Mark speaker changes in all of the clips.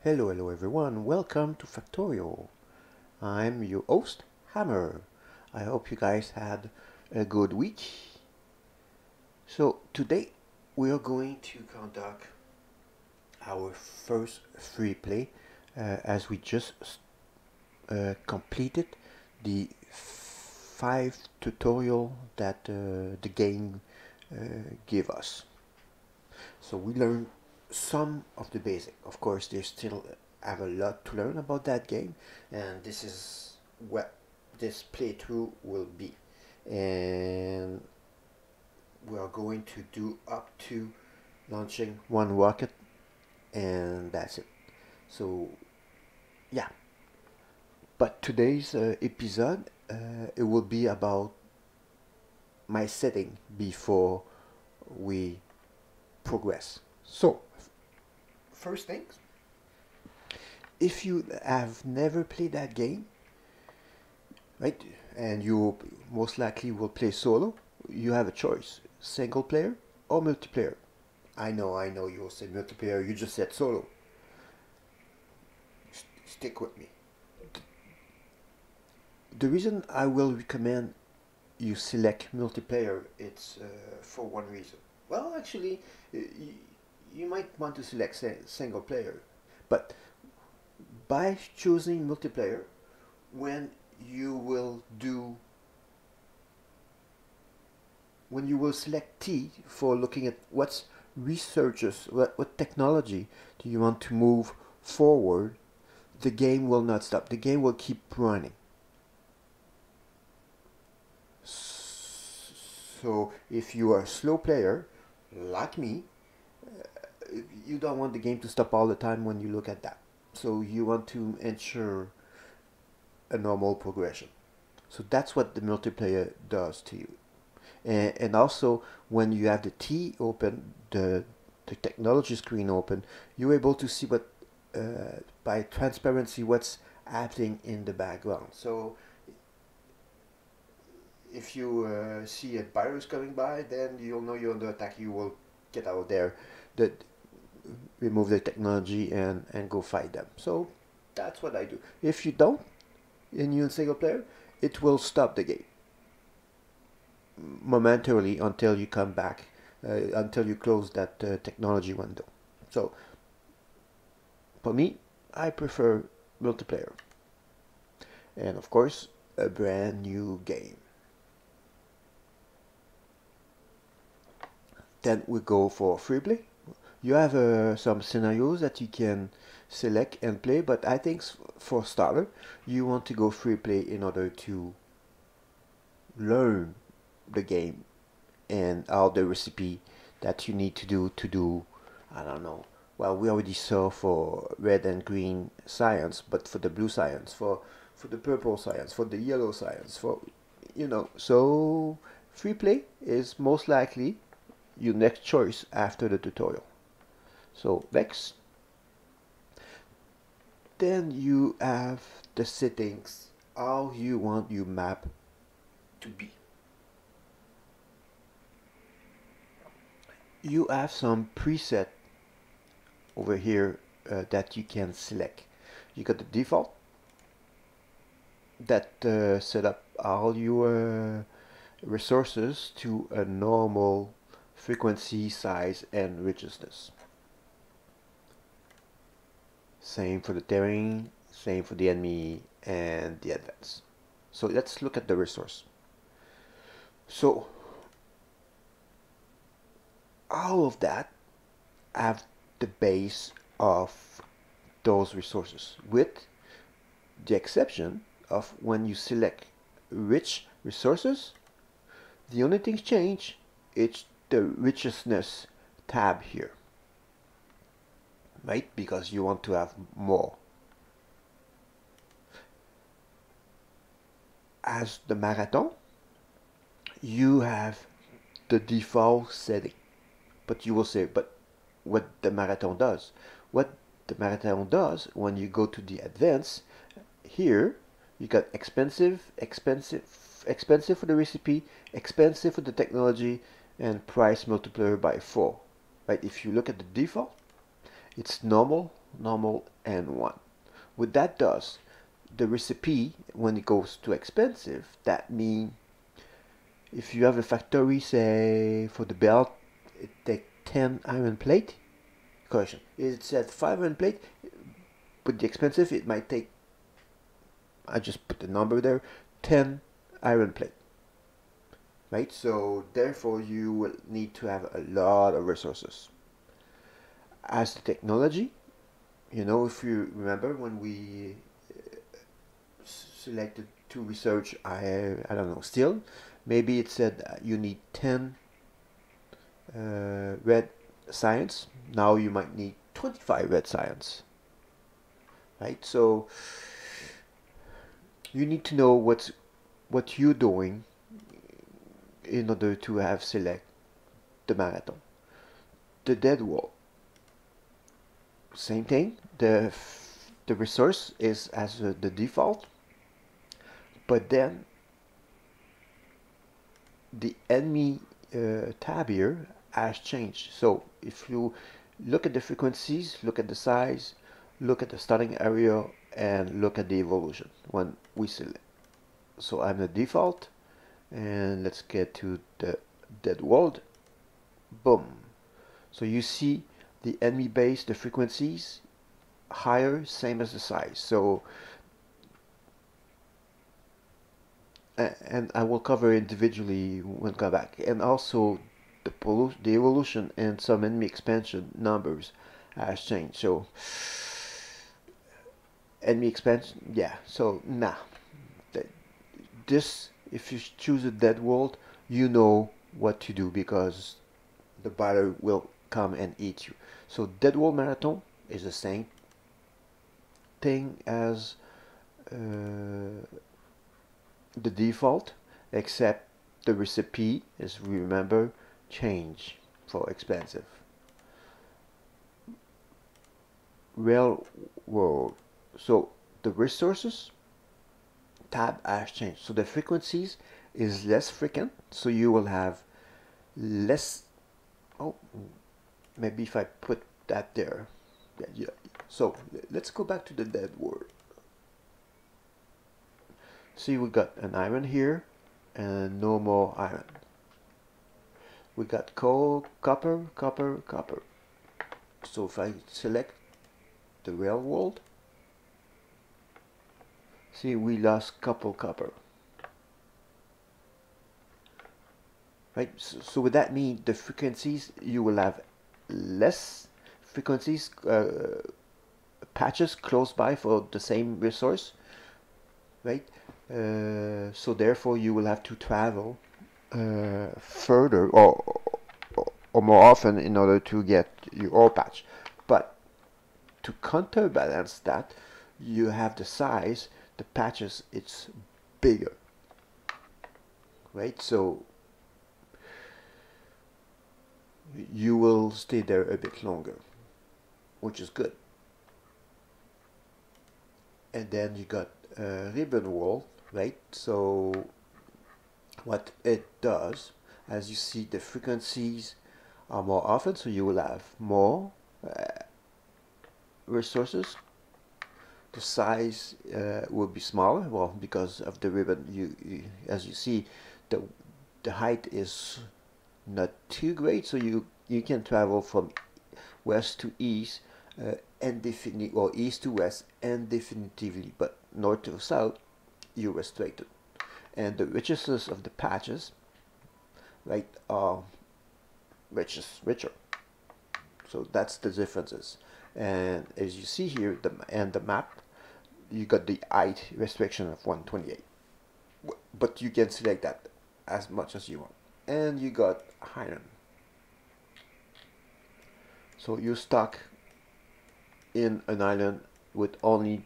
Speaker 1: Hello everyone, welcome to Factorio. I'm your host, Hammer. I hope you guys had a good week. So today we are going to conduct our first free play as we just completed the 5 tutorial that the game gave us. So we learned some of the basic. Of course, they still have a lot to learn about that game, and this is what this playthrough will be. And we are going to do up to launching one rocket, and that's it. So yeah, but today's episode it will be about my setting before we progress. So first things, if you have never played that game, right, and you most likely will play solo, you have a choice: single player or multiplayer. I know you'll say multiplayer, you just said solo. Stick with me. The reason I will recommend you select multiplayer, it's for one reason. Well, actually, you might want to select single player, but by choosing multiplayer, when you will select T for looking at what technology do you want to move forward, the game will not stop. The game will keep running. So if you are a slow player like me, you don't want the game to stop all the time when you look at that. So you want to ensure a normal progression. So that's what the multiplayer does to you. And also, when you have the T open, the technology screen open, you're able to see what by transparency what's happening in the background. So if you see a virus coming by, then you'll know you're under attack. You will get out there, remove the technology and go fight them. So that's what I do. If you don't, and you're in single player, it will stop the game momentarily until you come back, until you close that technology window. So for me, I prefer multiplayer, and of course a brand new game. Then we go for Freeplay. You have some scenarios that you can select and play, but I think for starter, you want to go Freeplay in order to learn the game and all the recipe that you need to do, I don't know. Well, we already saw for red and green science, but for the blue science, for the purple science, for the yellow science, so Freeplay is most likely your next choice after the tutorial. So next, then you have the settings, how you want your map to be. You have some preset over here that you can select. You got the default that set up all your resources to a normal frequency, size, and richness. Same for the terrain, same for the enemy and the advance. So let's look at the resource. So all of that have the base of those resources, with the exception of when you select rich resources, the only thing change is the richness tab here, right? Because you want to have more. As the marathon, you have the default setting, but you will say, but what the marathon does? What the marathon does, when you go to the advanced, here you got expensive for the recipe, expensive for the technology, and price multiplier by 4. Right? If you look at the default, it's normal, normal, and 1. What that does, the recipe, when it goes to expensive, that means if you have a factory, say, for the belt, it take 10 iron plate. Correction, it said 5 iron plate, but the expensive, it might take, I just put the number there, 10 iron plate. Right, so therefore you will need to have a lot of resources. As the technology, you know, if you remember when we selected to research, I don't know, steel, maybe it said you need 10 red science. Now you might need 25 red science. Right, so you need to know what you're doing in order to have select the marathon. The dead wall, same thing. The resource is as the default, but then the enemy tab here has changed. So if you look at the frequencies, look at the size, look at the starting area, and look at the evolution when we select. So I'm the default, and let's get to the dead world. Boom. So you see the enemy base, the frequencies higher, same as the size. So and I will cover individually when I come back. And also the evolution and some enemy expansion numbers has changed. So enemy expansion, yeah. So nah, this, if you choose a dead world, you know what to do because the battle will come and eat you. So dead world marathon is the same thing as the default, except the recipe is, remember, change for expensive. Railroad. So the resources tab has changed. So the frequencies is less frequent, so you will have less. Oh, maybe if I put that there. Yeah. So let's go back to the dead world. See, we got an iron here and no more iron. We got coal, copper, copper, copper. So if I select the rail world, see, we lost couple copper. Right, so would that mean the frequencies, you will have less frequencies, patches close by for the same resource, right? So therefore you will have to travel further or more often in order to get your ore patch. But to counterbalance that, you have the size, the patches, it's bigger, right? So you will stay there a bit longer, which is good. And then you got ribbon wall, right? So what it does, as you see, the frequencies are more often, so you will have more resources. The size will be smaller, well, because of the ribbon. As you see, the height is not too great, so you can travel from west to east indefinitely, or east to west indefinitely, but north to south you're restricted. And the richness of the patches, right, are richer. So that's the differences. And as you see here, the map, you got the height restriction of 128, but you can select that as much as you want. And you got iron. So you're stuck in an island with only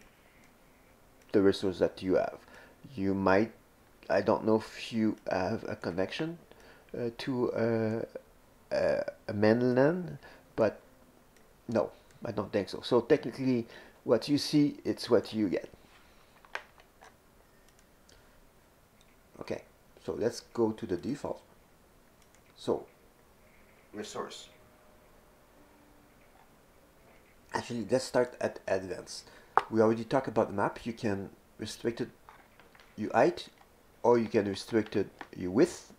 Speaker 1: the resource that you have. You might, I don't know if you have a connection to a mainland, but no, I don't think so. So technically, what you see, it's what you get. Okay, so let's go to the default. So, resource. Actually, let's start at advanced. We already talked about the map. You can restrict it your height, or you can restrict it your width,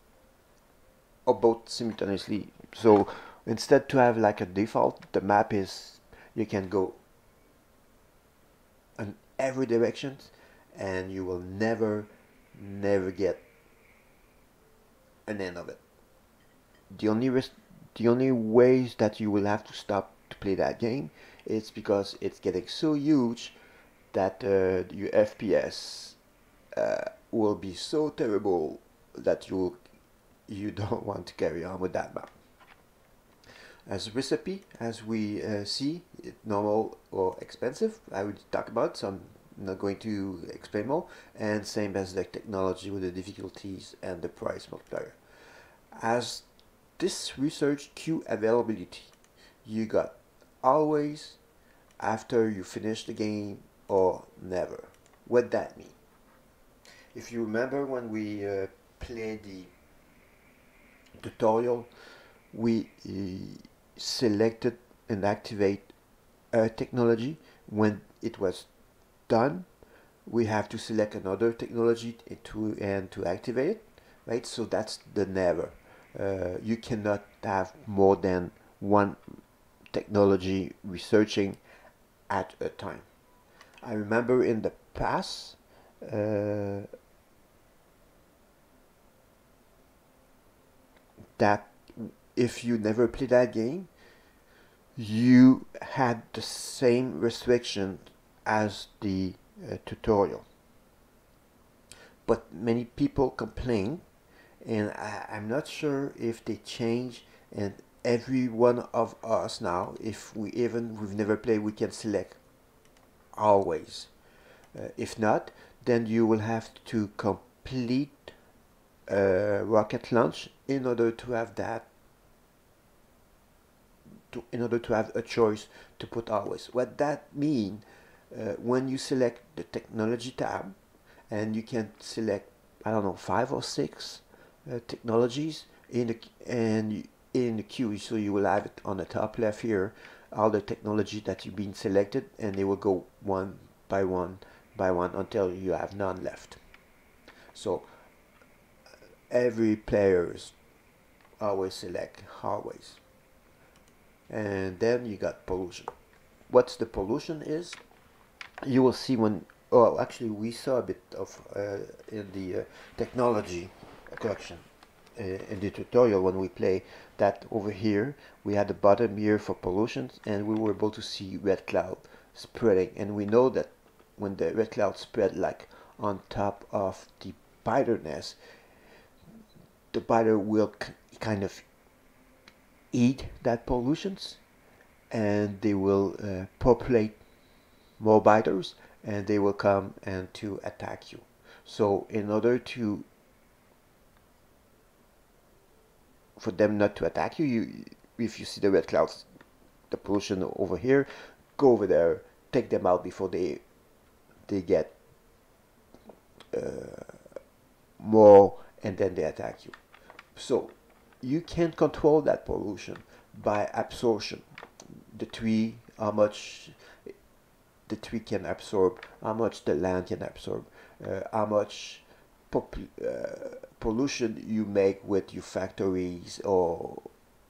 Speaker 1: or both simultaneously. So instead to have like a default, the map is you can go in every direction, and you will never get an end of it. The only the only ways that you will have to stop to play that game is because it's getting so huge that your FPS will be so terrible that you don't want to carry on with that map. As a recipe, as we see, it normal or expensive. I would talk about, so I'm not going to explain more. And same as the technology with the difficulties and the price multiplier. As this research queue availability, you got always, after you finish the game, or never. What that mean? If you remember when we played the tutorial, we selected and activate a technology. When it was done, we have to select another technology to activate it, right? So that's the never. You cannot have more than one technology researching at a time. I remember in the past, that if you never play that game, you had the same restriction as the tutorial. But many people complain, and I'm not sure if they change. And every one of us now, if we've never played, we can select always. If not, then you will have to complete rocket launch in order to have that in order to have a choice to put always. What that means, when you select the technology tab, and you can select, I don't know, 5 or 6 technologies in the queue. So you will have it on the top left here, all the technology that you've been selected, and they will go one by one by one until you have none left. So every players always select always. And then you got pollution. What's the pollution is? You will see when, oh, actually we saw a bit of in the technology collection in the tutorial when we play that. Over here we had the bottom here for pollutions, and we were able to see red cloud spreading, and we know that when the red cloud spread like on top of the biter nest, the biter will kind of eat that pollutions, and they will populate more biters, and they will come and to attack you. So in order to for them not to attack you, if you see the red clouds, the pollution over here, go over there, take them out before they get more, and then they attack you. So you can control that pollution by absorption. The tree, how much the tree can absorb, how much the land can absorb, how much pollution you make with your factories or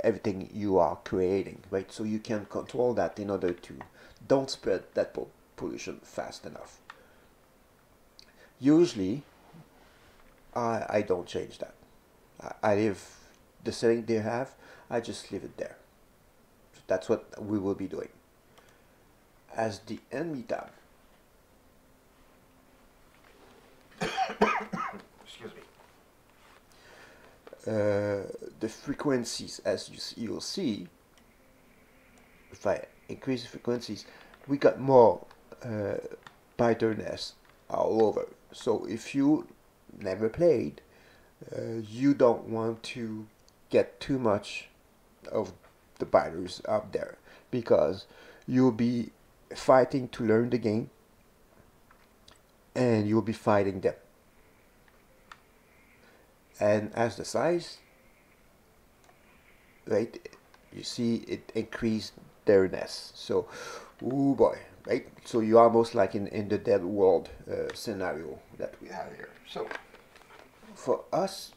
Speaker 1: everything you are creating, right? So you can control that in order to don't spread that pollution fast enough. Usually, I don't change that. I leave the setting they have. I just leave it there. So that's what we will be doing. As the enemy tab, excuse me, the frequencies, as you'll see, if I increase the frequencies, we got more biterness all over. So if you never played, you don't want to get too much of the biters up there, because you'll be fighting to learn the game, and you'll be fighting them. And as the size, right, you see it increased their nest. So Oh boy, right? So you're almost like in the dead world scenario that we have here. So for us,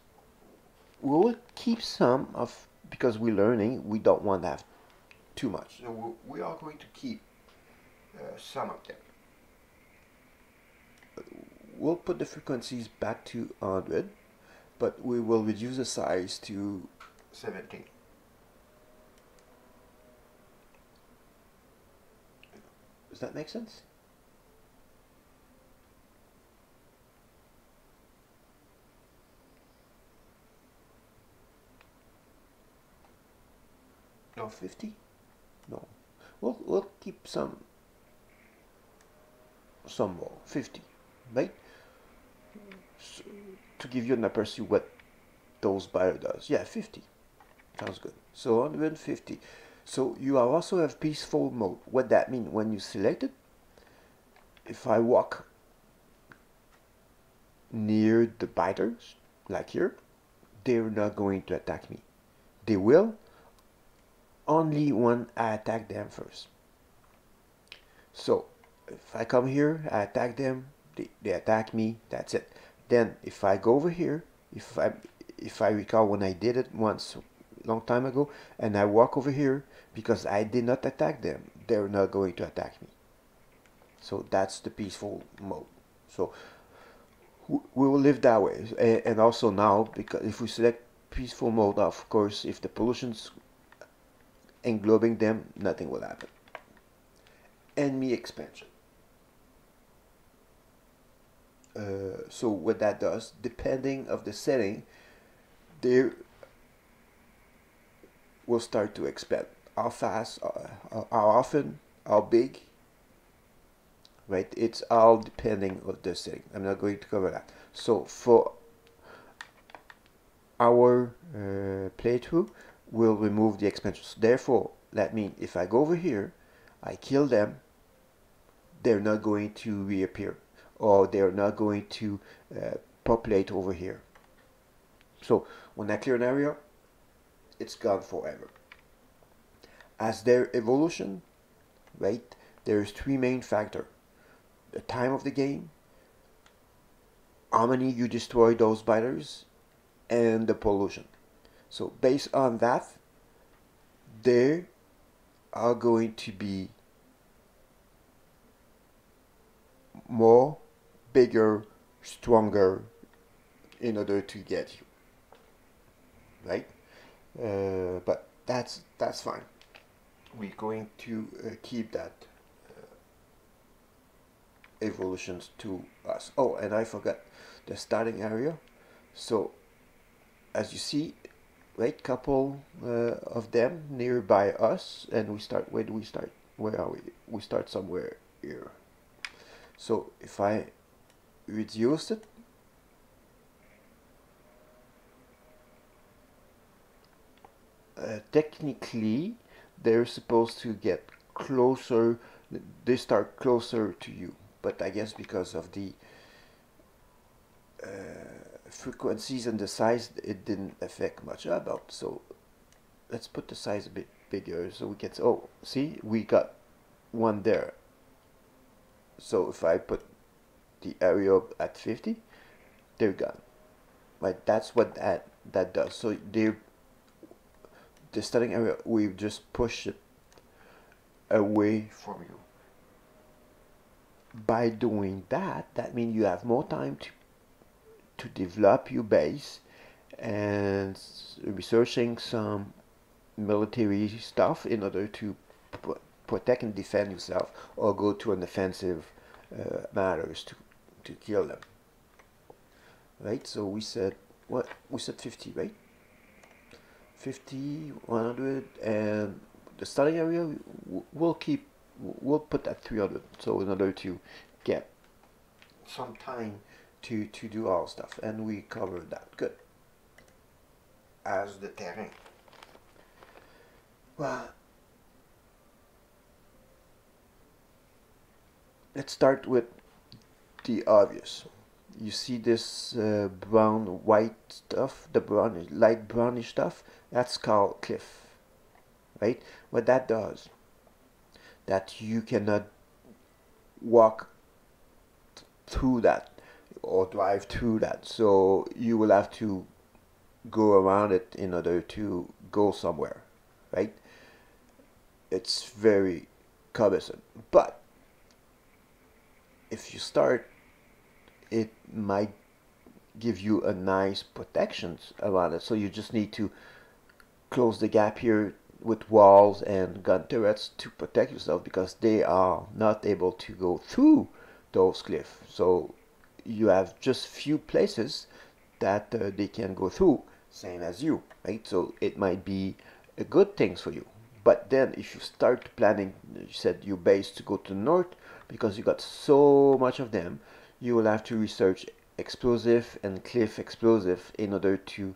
Speaker 1: we will keep some of, because we're learning, we don't want to have too much. So we are going to keep some of them. We'll put the frequencies back to 100, but we will reduce the size to 17. Does that make sense? No, 50? No. We'll keep some more. 50, right? So, to give you an aperçu what those buyer does. Yeah, 50. Sounds good. So 150. So you also have peaceful mode. What that mean? When you select it, if I walk near the biters, like here, they're not going to attack me. They will only when I attack them first. So if I come here, I attack them, they attack me, that's it. Then if I go over here, if I recall when I did it once long time ago, and I walk over here, because I did not attack them, they're not going to attack me. So that's the peaceful mode. So we will live that way. And also now, because if we select peaceful mode, of course, if the pollution's englobing them, nothing will happen. Enemy expansion. So what that does, depending of the setting, they will start to expand. How fast, how often, how big, right? It's all depending of the setting. I'm not going to cover that. So for our playthrough, we'll remove the expansions. Therefore, that means if I go over here, I kill them, they're not going to reappear, or they're not going to populate over here. So when I clear an area, it's gone forever. As their evolution, right, there's three main factors: the time of the game, how many you destroy those biters, and the pollution. So based on that, they are going to be more, bigger, stronger in order to get you, right? But that's fine. We're going to keep that evolutions to us. Oh, and I forgot the starting area. So as you see, right, couple of them nearby us, and we start. Where do we start? Where are we? We start somewhere here. So if I reduce it, technically they're supposed to get closer. They start closer to you, but I guess because of the frequencies and the size, it didn't affect much about. So let's put the size a bit bigger so we can. Oh, see, we got one there. So if I put the area at 50, they're gone. Right, that's what that does. So the starting area, we just push it away from you. By doing that, that means you have more time to develop your base and researching some military stuff in order to protect and defend yourself, or go to an offensive matters to kill them. Right? So we said what? We said 50, right? 50, 100, and the starting area we'll put at 300. So in order to get some time to do all stuff, and we covered that good. As the terrain. Well, let's start with the obvious. You see this brown white stuff, the brown light brownish stuff, that's called cliff, right? What that does, that you cannot walk through that or drive through that. So you will have to go around it in order to go somewhere, right? It's very cumbersome. But if you start, it might give you a nice protection around it. So you just need to close the gap here with walls and gun turrets to protect yourself, because they are not able to go through those cliffs. So you have just few places that they can go through, same as you, right? So it might be a good thing for you. But then if you start planning, you said your base to go to the north, because you got so much of them, you will have to research explosive and cliff explosive in order to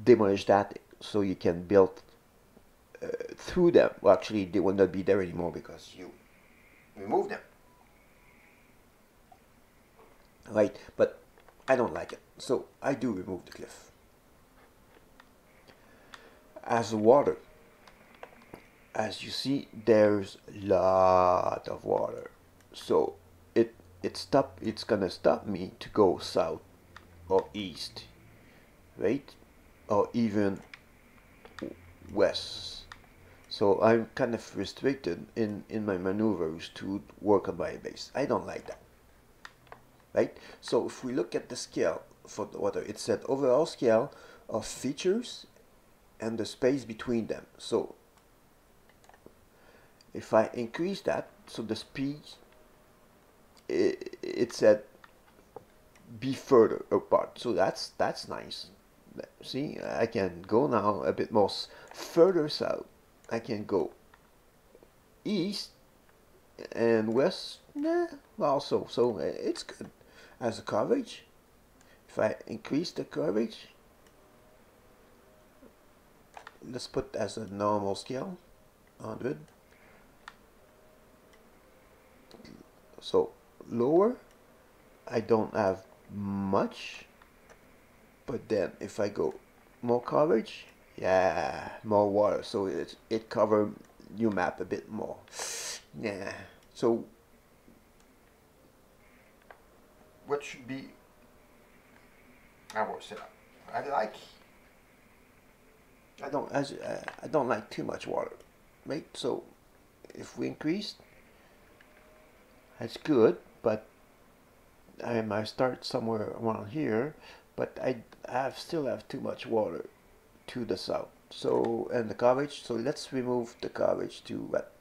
Speaker 1: demolish that, so you can build through them. Well, actually, they will not be there anymore because you remove them, right? But I don't like it, so I do remove the cliff. As water, as you see, there's a lot of water, so it's gonna stop me to go south or east, right? Or even west. So I'm kind of restricted in my maneuvers to work on my base. I don't like that, right? So if we look at the scale for the water, it said overall scale of features and the space between them. So if I increase that, so the speed, it said be further apart. So that's nice. See, I can go now a bit more further south. I can go east and west, also. So it's good as a coverage. If I increase the coverage, let's put as a normal scale, 100. So lower, I don't have much, but then if I go more coverage, yeah, more water, so it cover your map a bit more. Yeah. So what should be our setup? I don't like too much water, right? So if we increase, that's good, but I might start somewhere around here, but I still have too much water to the south. So, and the coverage, so let's remove the coverage to what?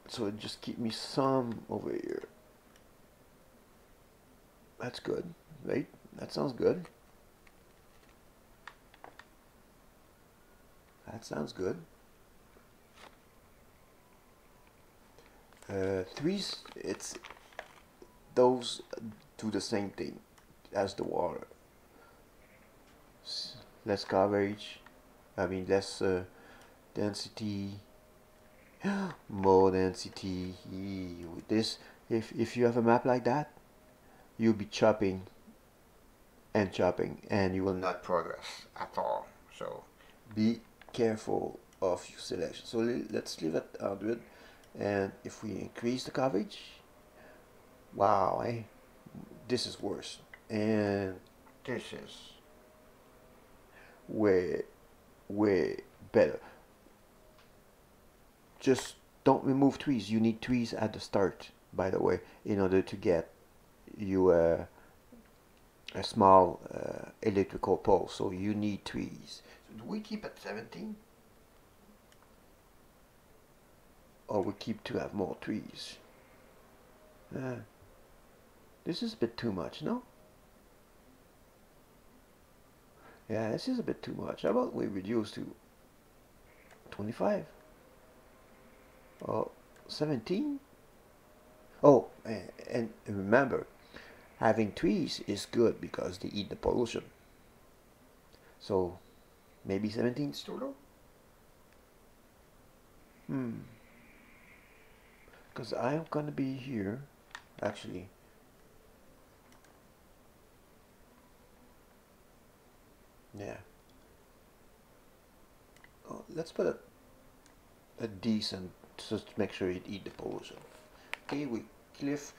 Speaker 1: So just keep me some over here. That's good, right? That sounds good. That sounds good. Threes, it's those do the same thing as the water. Less coverage, I mean less density, more density. This, if you have a map like that, you'll be chopping and chopping, and you will not progress at all. So be careful of your selection. So let's leave it 100, and if we increase the coverage, wow, this is worse, and this is way better. Just don't remove trees. You need trees at the start, by the way, in order to get you a small electrical pole. So you need trees. So do we keep at 17? Or we keep to have more trees? This is a bit too much, no? Yeah, this is a bit too much. How about we reduce to 25? Or 17? Oh, and remember, having trees is good because they eat the pollution. So maybe 17 is too low? Because I'm gonna be here, actually. Yeah. let's put a decent, just to make sure it eat the pollution. Okay, we cliff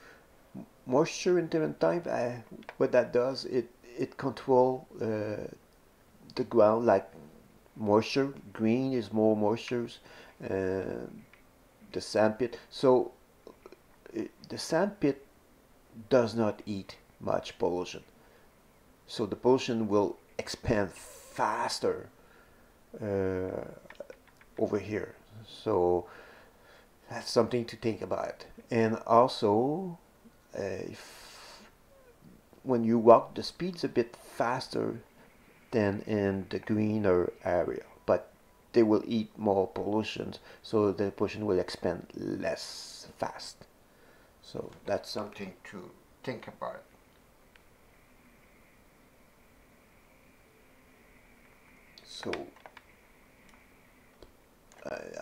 Speaker 1: moisture in different type. What that does, it control the ground, like moisture. Green is more moistures. The sandpit. So the sandpit does not eat much pollution. So the pollution will expand faster over here. So that's something to think about. And also, if when you walk, the speed's a bit faster than in the greener area, but they will eat more pollution, so the pollution will expand less fast. So that's something to think about. So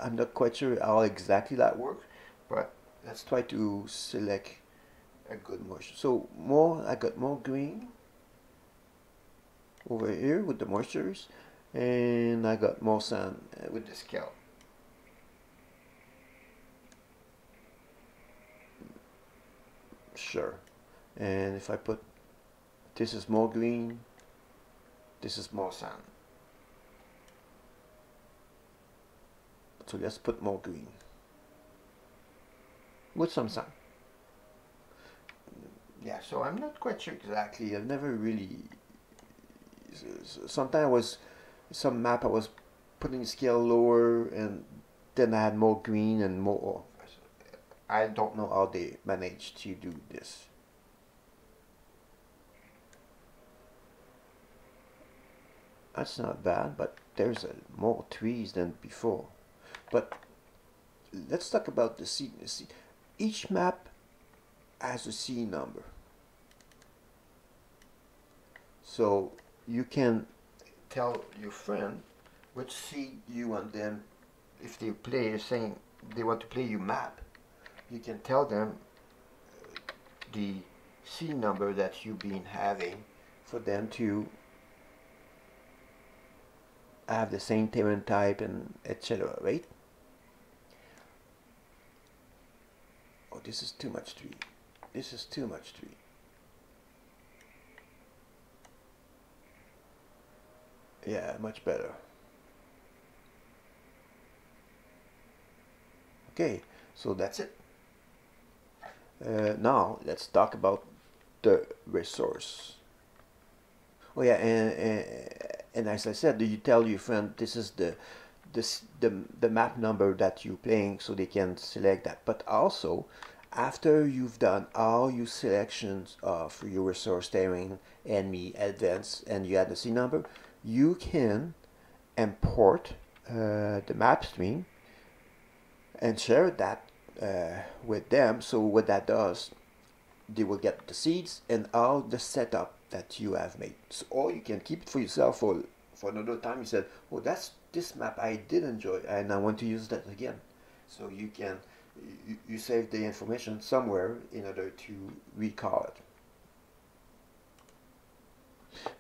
Speaker 1: I'm not quite sure how exactly that works, but let's try to select a good moisture. So I got more green over here with the moistures, and I got more sand with the scale. Sure. And if I put, this is more green, this is more sand. So let's put more green with some sand. Yeah, so I'm not quite sure exactly. I've never really. Sometimes some map I was putting scale lower, and then I had more green and more. I don't know how they managed to do this. That's not bad, but there's more trees than before. But let's talk about the scene. Each map has a scene number. So you can tell your friend which seed you want them, if they play saying they want to play your map, you can tell them the scene number that you've been having for them to have the same terrain type and etc. Right? Oh, this is too much tree. This is too much tree. Yeah, much better. Okay, so that's it. Now let's talk about the resource. Oh yeah, and as I said, you tell your friend this is the map number that you're playing, so they can select that. But also, after you've done all your selections of your resource terrain, enemy, advance, and you add the C number, you can import the map stream and share that with them. So what that does, they will get the seeds and all the setup that you have made. So, or you can keep it for yourself for another time. You said, oh, that's this map I did enjoy and I want to use that again. So you can you save the information somewhere in order to recall it.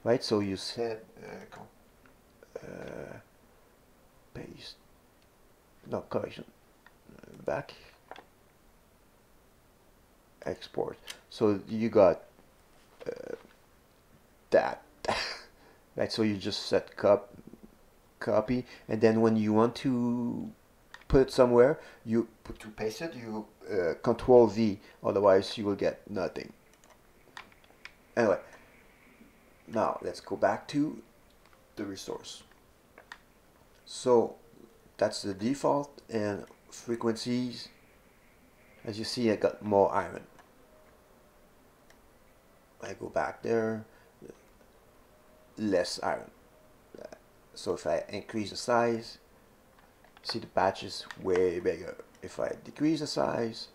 Speaker 1: Right, so you said paste, no, correction, back, export. So you got that, right? So you just set copy, and then when you want to put it somewhere, you put to paste it, you Control V, otherwise you will get nothing. Anyway, now let's go back to the resource. So that's the default, and frequencies, as you see, I got more iron. I go back there, less iron. So if I increase the size, see the patch is way bigger. If I decrease the size,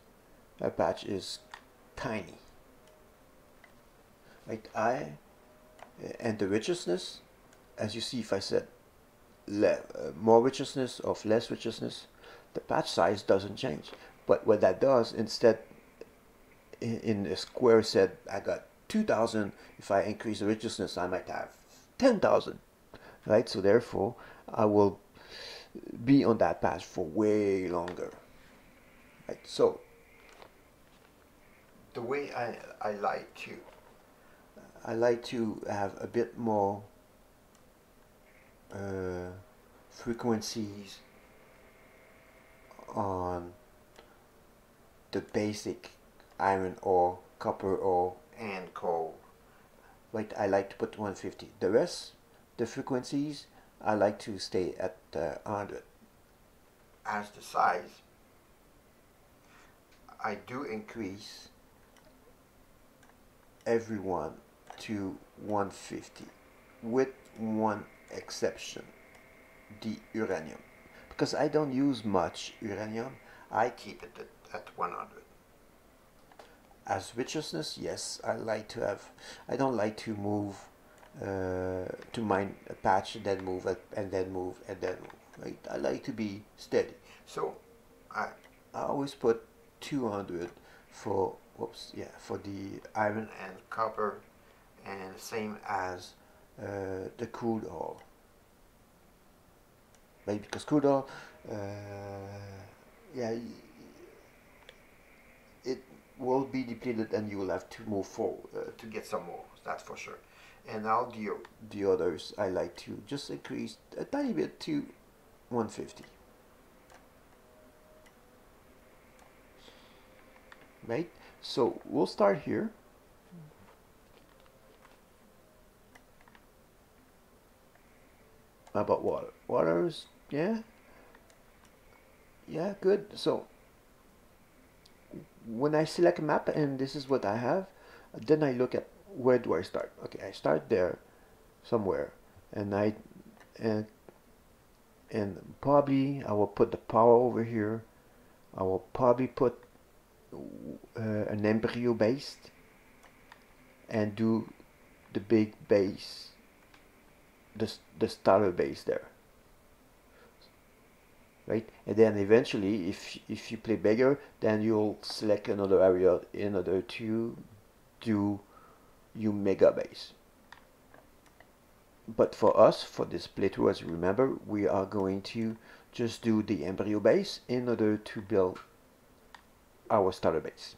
Speaker 1: my patch is tiny. Right, and the richness, as you see, if I said more richness or less richness, the patch size doesn't change. But what that does, instead, in a square said I got 2,000, if I increase the richness, I might have 10,000. Right, so therefore I will be on that patch for way longer. Right? So the way I like to have a bit more frequencies on the basic iron ore, copper ore, and coal. Right, I like to put 150. The rest, the frequencies, I like to stay at 100. As the size, I do increase every one to 150, with one exception, the uranium. Because I don't use much uranium, I keep it at 100. As richness, yes, I don't like to move, to mine a patch and then move it, and then move, and then move. Right? I like to be steady. So I always put 200 for, for the iron and copper, and same as the crude oil. Right? Because crude oil, yeah, it will be depleted and you will have to move forward to get some more, that's for sure. And now the others, I like to just increase a tiny bit to 150. Right? So we'll start here. About water. Waters, yeah. Yeah, good. So when I select a map and this is what I have, then I look at where do I start. Okay, I start there somewhere, and and probably I will put the power over here. I will probably put an embryo base and do the big base, the starter base there. Right, and then eventually, if you play bigger, then you'll select another area in order to do your mega base. But for us, for this playthrough, as you remember, we are going to just do the embryo base in order to build our starter base.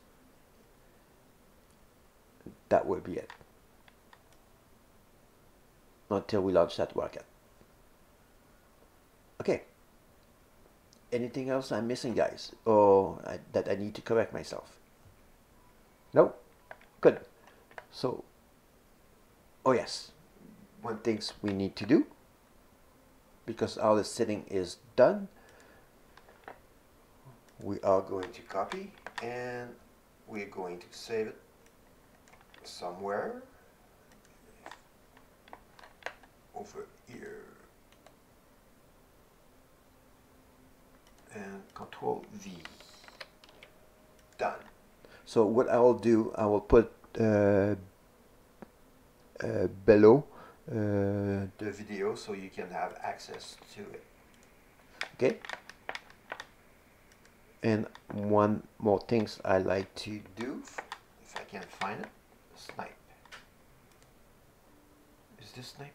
Speaker 1: That will be it until we launch that rocket. Okay. Anything else I'm missing, guys, or that I need to correct myself? No? Good. So, oh yes, one thing we need to do, because all the setting is done, we are going to copy and we're going to save it somewhere over here. And Control V. Done. So what I will do, I will put below the video so you can have access to it. Okay. And one more things I like to do, if I can find it, snipe. Is this snipe?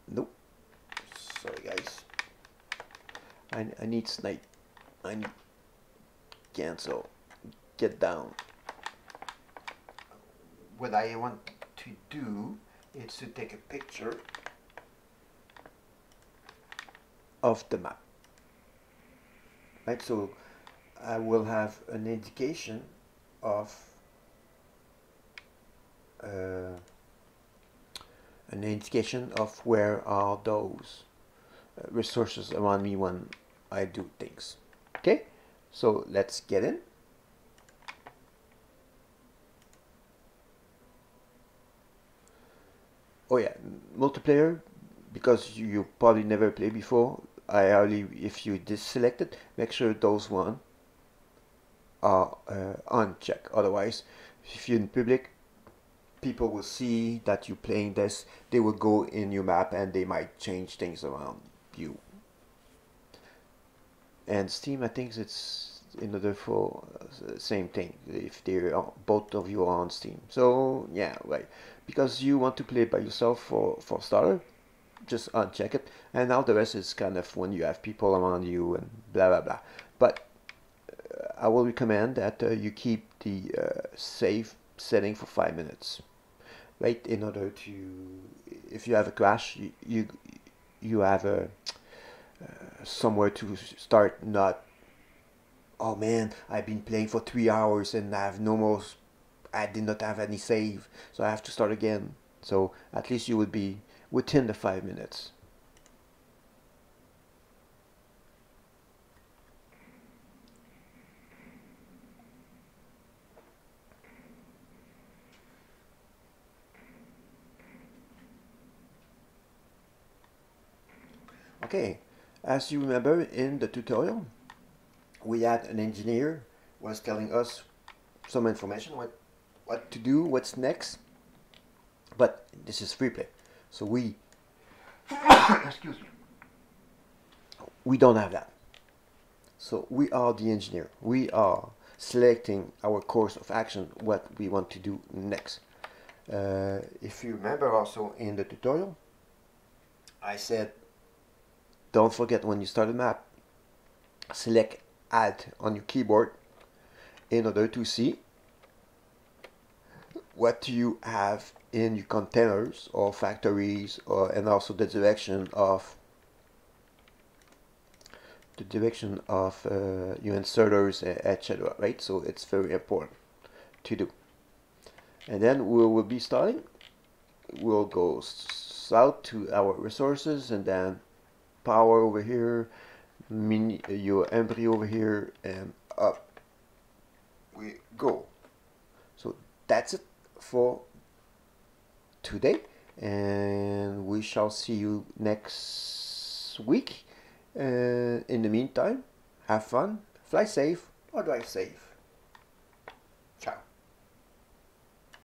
Speaker 1: Nope. Sorry guys. I need snipe. I need cancel. Get down. What I want to do is to take a picture of the map. Right, so I will have an indication of where are those resources around me when I do things. Okay, so let's get in. Oh yeah, multiplayer, because you probably never played before. If you deselect it, make sure those one are unchecked. Otherwise, if you're in public, people will see that you're playing this. They will go in your map and they might change things around you. And Steam, I think it's another for same thing. If they're both of you are on Steam, so yeah, right. Because you want to play by yourself for starter, just uncheck it, and now the rest is kind of when you have people around you and blah blah blah. But I will recommend that you keep the save setting for 5 minutes, right? In order to, if you have a crash, you have a somewhere to start. Not, oh man, I've been playing for 3 hours and I have no more. I did not have any save, so I have to start again. So at least you would be within the 5 minutes. Okay, as you remember in the tutorial, we had an engineer was telling us some information, what to do, what's next. But this is Freeplay, so we excuse me, we don't have that. So we are the engineer. We are selecting our course of action, what we want to do next. If you remember also in the tutorial, I said don't forget when you start a map, select add on your keyboard in order to see what you have in your containers or factories, and also the direction of your inserters, etc. Right? So it's very important to do. And then we will be starting. We'll go south to our resources, and then power over here, your inventory over here, and up we go. So that's it for today, and we shall see you next week. In the meantime, have fun, fly safe, or drive safe.